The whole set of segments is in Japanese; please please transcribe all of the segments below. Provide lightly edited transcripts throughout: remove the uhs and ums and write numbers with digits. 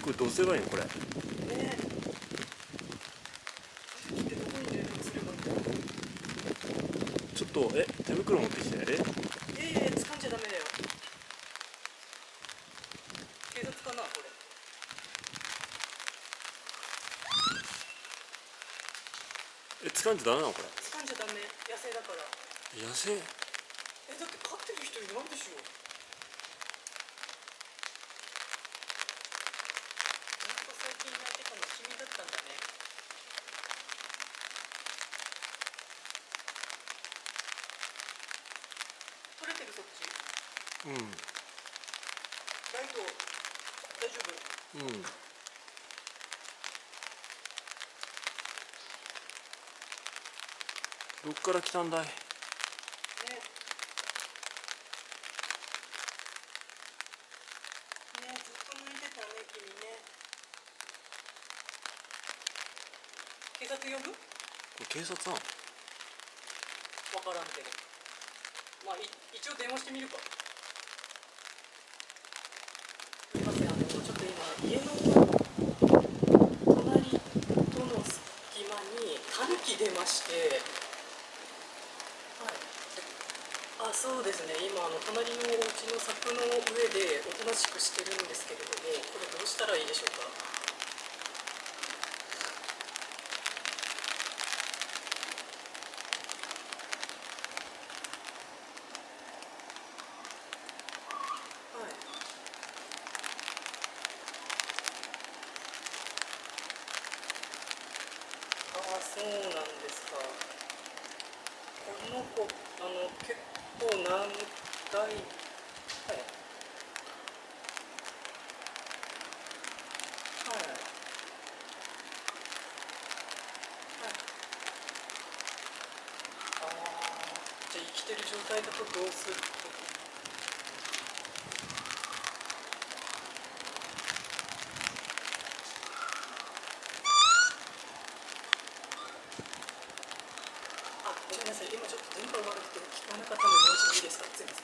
これどうすればいいのこれ。ねえ。でどこに連絡すればいいんだろう。ちょっと手袋持ってきて。掴んじゃダメだよ。警察かなこれ。掴んじゃダメなのこれ。掴んじゃダメ。野生だから。野生。だって飼ってる人いないでしょ。最近泣いてたの君だったんだね。取れてるそっち。うん。ライト大丈夫。うん。どっから来たんだい。ね。ね、ずっと泣いてたね君ね。警察呼ぶ？これ警察なの？わからんけど。まあ一応電話してみるか。すみません、ちょっと今家の隣との隙間にタヌキ出まして。はい。そうですね。今隣のお家の柵の上でおとなしくしてるんですけれども、これどうしたらいいでしょうか。はい。そうなんですか。この子結構難題。はい。はい。じゃあ生きてる状態だとどうする？ごめんなさい、今ちょっと電波悪くて聞こえなかったので、もう一度いいですか？すいません。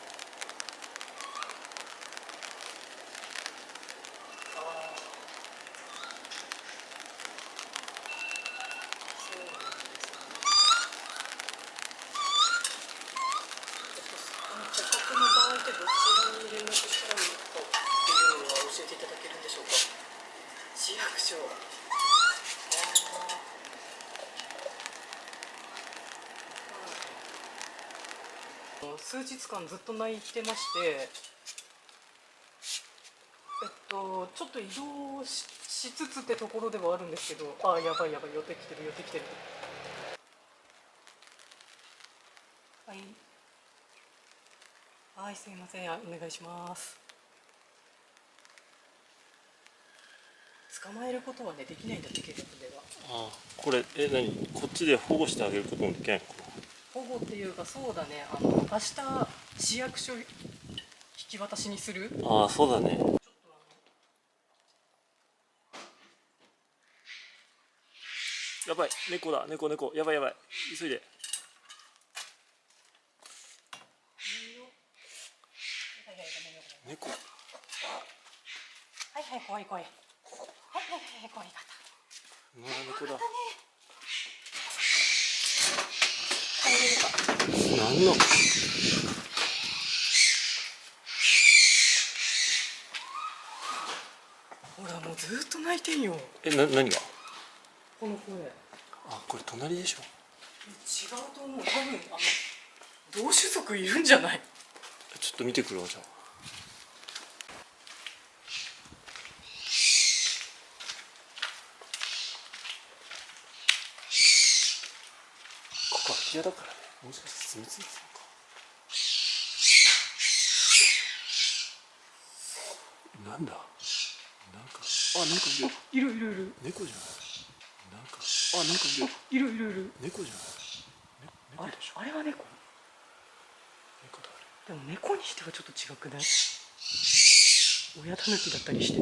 そうなんですね。捕獲の場合ってどちらに連絡したらいいかっていうのは教えていただけるんでしょうか？市役所。数日間ずっと泣いてまして、ちょっと移動しつつってところではあるんですけど、やばいやばい、寄ってきてる寄ってきてる。はいはい、すいません、お願いします。捕まえることはねできないんだって、警察では。これ何こっちで保護してあげることもできないのかな。保護っていうか、そうだね、明日市役所引き渡しにする。そうだね。ちょっとやばい、猫だ、猫やばいやばい、急いで。猫。はいはい、怖い怖い。はいはいはい、怖いかった。猫だ。入れるか。なんの。ほらもうずっと泣いてんよ。何が。この声。これ隣でしょ。違うと思う。多分同種族いるんじゃない？ちょっと見てくるわじゃあ。ここ空き家だからね。もしかして住み着いてたのか。なんだ。なんかいる。いる。猫じゃない。なんかいる。いる。猫じゃない。猫でしょ。あれは猫？猫だ。でも猫にしてはちょっと違くない？親タヌキだったりして。